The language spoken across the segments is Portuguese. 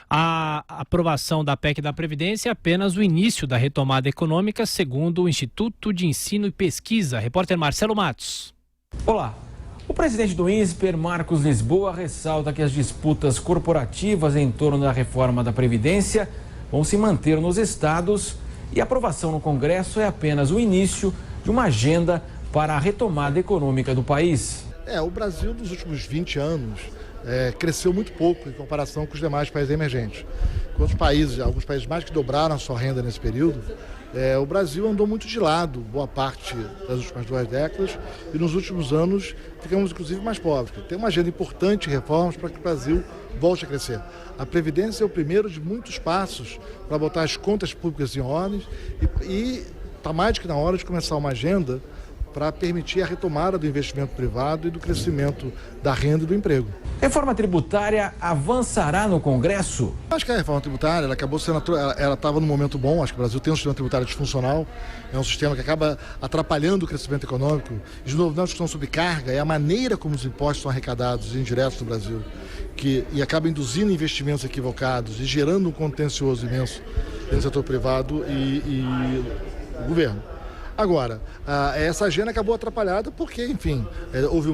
A aprovação da PEC da Previdência é apenas o início da retomada econômica, segundo o Instituto de Ensino e Pesquisa. Repórter Marcelo Matos. Olá. O presidente do INSPER, Marcos Lisboa, ressalta que as disputas corporativas em torno da reforma da Previdência vão se manter nos estados e a aprovação no Congresso é apenas o início de uma agenda para a retomada econômica do país. O Brasil, nos últimos 20 anos, cresceu muito pouco em comparação com os demais países emergentes. Alguns países mais que dobraram a sua renda nesse período, o Brasil andou muito de lado, boa parte das últimas 2 décadas, e nos últimos anos ficamos inclusive mais pobres. Tem uma agenda importante de reformas para que o Brasil volte a crescer. A Previdência é o primeiro de muitos passos para botar as contas públicas em ordem e está mais do que na hora de começar uma agenda para permitir a retomada do investimento privado e do crescimento da renda e do emprego. Reforma tributária avançará no Congresso? Acho que a reforma tributária ela estava num momento bom. Acho que o Brasil tem um sistema tributário disfuncional, é um sistema que acaba atrapalhando o crescimento econômico. De novo, não é uma discussão sobre carga, é a maneira como os impostos são arrecadados e indiretos no Brasil, e acaba induzindo investimentos equivocados e gerando um contencioso imenso entre o setor privado e o governo. Agora, essa agenda acabou atrapalhada porque, enfim,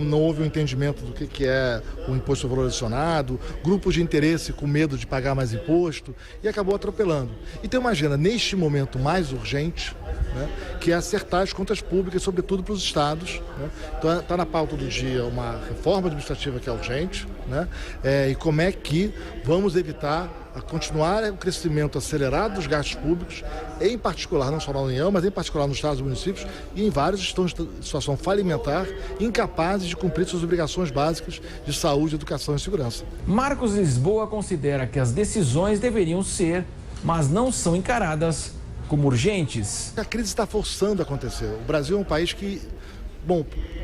não houve um entendimento do que é o imposto sobre valor adicionado, grupos de interesse com medo de pagar mais imposto e acabou atropelando. E tem uma agenda, neste momento, mais urgente, que é acertar as contas públicas, sobretudo para os estados. Então, está na pauta do dia uma reforma administrativa que é urgente, e como é que vamos evitar continuar o crescimento acelerado dos gastos públicos, em particular, não só na União, mas em particular nos estados e municípios, e em vários estão em situação falimentar, incapazes de cumprir suas obrigações básicas de saúde, educação e segurança. Marcos Lisboa considera que as decisões deveriam ser, mas não são encaradas como urgentes. A crise está forçando a acontecer. O Brasil é um país que,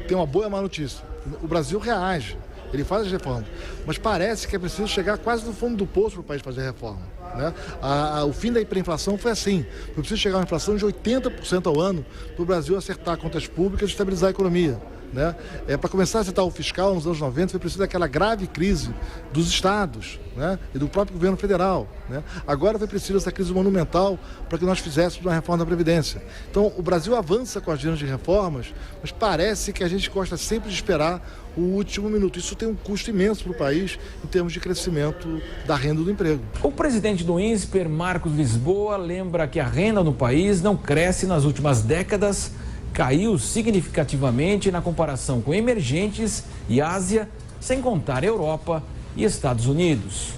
tem uma boa e uma má notícia. O Brasil reage. Ele faz as reformas, mas parece que é preciso chegar quase no fundo do poço para o país fazer reforma. O fim da hiperinflação foi assim. Foi preciso chegar a uma inflação de 80% ao ano para o Brasil acertar contas públicas e estabilizar a economia. Para começar a acertar o fiscal nos anos 90, foi preciso daquela grave crise dos estados e do próprio governo federal. Agora foi preciso essa crise monumental para que nós fizéssemos uma reforma da Previdência. Então, o Brasil avança com as agendas de reformas, mas parece que a gente gosta sempre de esperar o último minuto. Isso tem um custo imenso para o país em termos de crescimento da renda e do emprego. O presidente do INSPER, Marcos Lisboa, lembra que a renda no país não cresce nas últimas décadas, caiu significativamente na comparação com emergentes e Ásia, sem contar Europa e Estados Unidos.